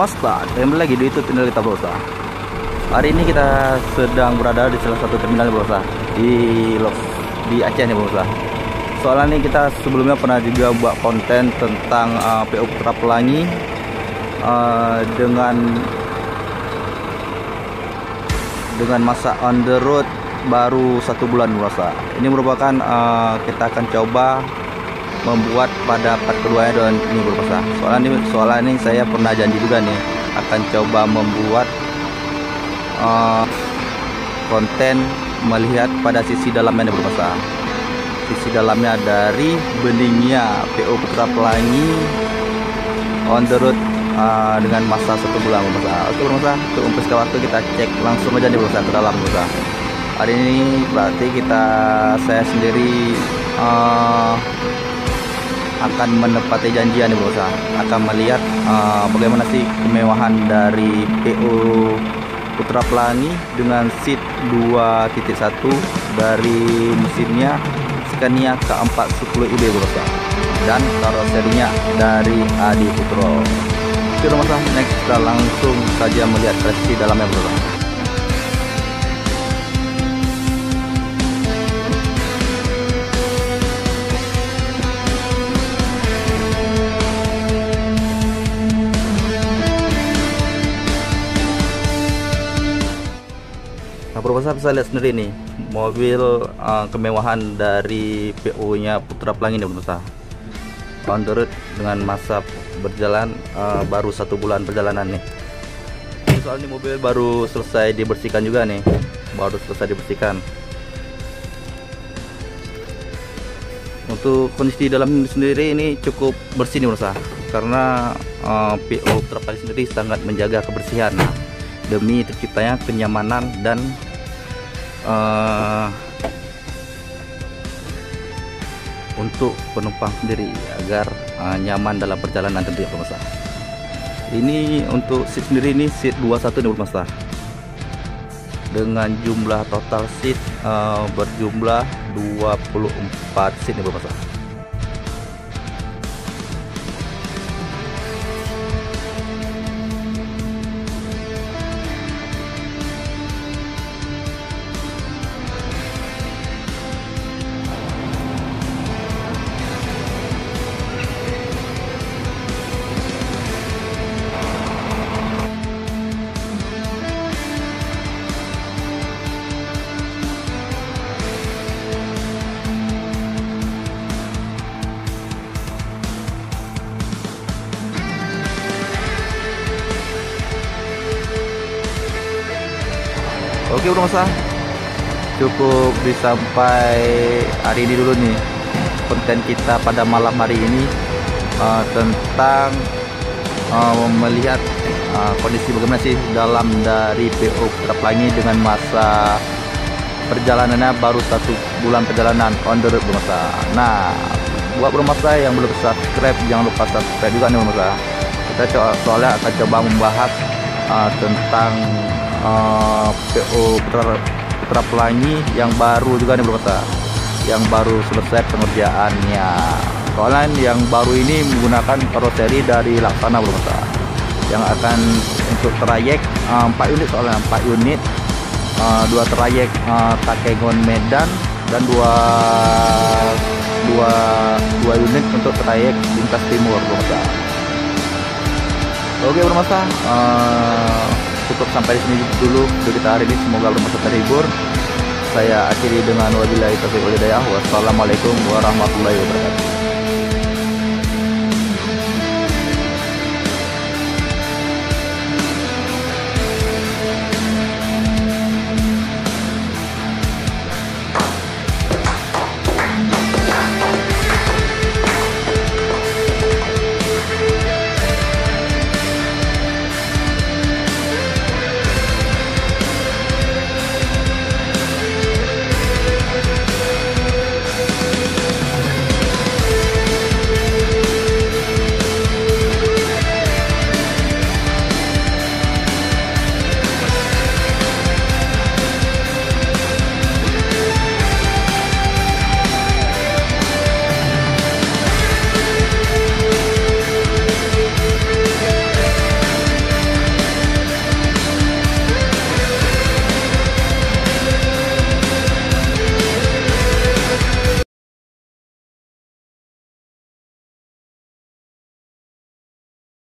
Bromasta, kembali lagi di YouTube channel kita Brosa. Hari ini kita sedang berada di salah satu terminal Brosa di Aceh nih Brosa. Soalnya nih kita sebelumnya pernah juga buat konten tentang PO Putra Pelangi dengan masa on the road baru 1 bulan Brosa. Ini merupakan kita akan coba membuat pada part keduanya dan ini berpesan. Soalnya ini saya pernah janji juga nih akan coba membuat konten melihat pada sisi dalamnya nih berpesan. Sisi dalamnya dari beningnya PO Putra Pelangi on the road dengan masa 1 bulan berpesan. Oke berpesan, untuk mempersingkat waktu kita cek langsung aja nih berpesan ke dalam berpesan. Hari ini berarti saya sendiri akan menepati janjian nih Brosa, akan melihat bagaimana sih kemewahan dari PO Putra Pelangi dengan seat 2.1 dari mesinnya Scania K410 IB Brosa, dan karoserinya dari Adi Putro. Oke Brosa, next kita langsung saja melihat versi dalamnya Brosa. Nah, Profesor bisa lihat sendiri nih mobil kemewahan dari PO nya Putra Pelangi nih Profesor. On the road dengan masa berjalan baru 1 bulan perjalanan nih. Soalnya mobil baru selesai dibersihkan juga nih, Untuk kondisi dalam sendiri ini cukup bersih nih Profesor, karena PO Putra Pelangi sendiri sangat menjaga kebersihan demi terciptanya kenyamanan dan untuk penumpang sendiri agar nyaman dalam perjalanan tentunya pemirsa. Ini untuk seat sendiri ini seat 21 nih pemirsa, dengan jumlah total seat berjumlah 24 seat nih pemirsa. Oke pemirsa, cukup sampai hari ini dulu nih konten kita pada malam hari ini tentang melihat kondisi bagaimana sih dalam dari PO Putra Pelangi dengan masa perjalanannya baru 1 bulan perjalanan on the road pemirsa. Nah, buat pemirsa yang belum subscribe jangan lupa subscribe juga nih pemirsa. Kita soalnya akan coba membahas tentang PO Putra Pelangi yang baru juga nih pemirsa, yang baru selesai pengerjaannya. Soalnya yang baru ini menggunakan karoseri dari Laksana pemirsa, yang akan untuk trayek 4 unit, soalnya 4 unit, 2 trayek Takengon Medan dan 2 unit untuk trayek lintas timur pemirsa. Oke pemirsa, cukup sampai di sini dulu video kita hari ini. Semoga bermanfaat, terhibur. Saya akhiri dengan wabillahi taufiq wal hidayah. Wassalamualaikum warahmatullahi wabarakatuh.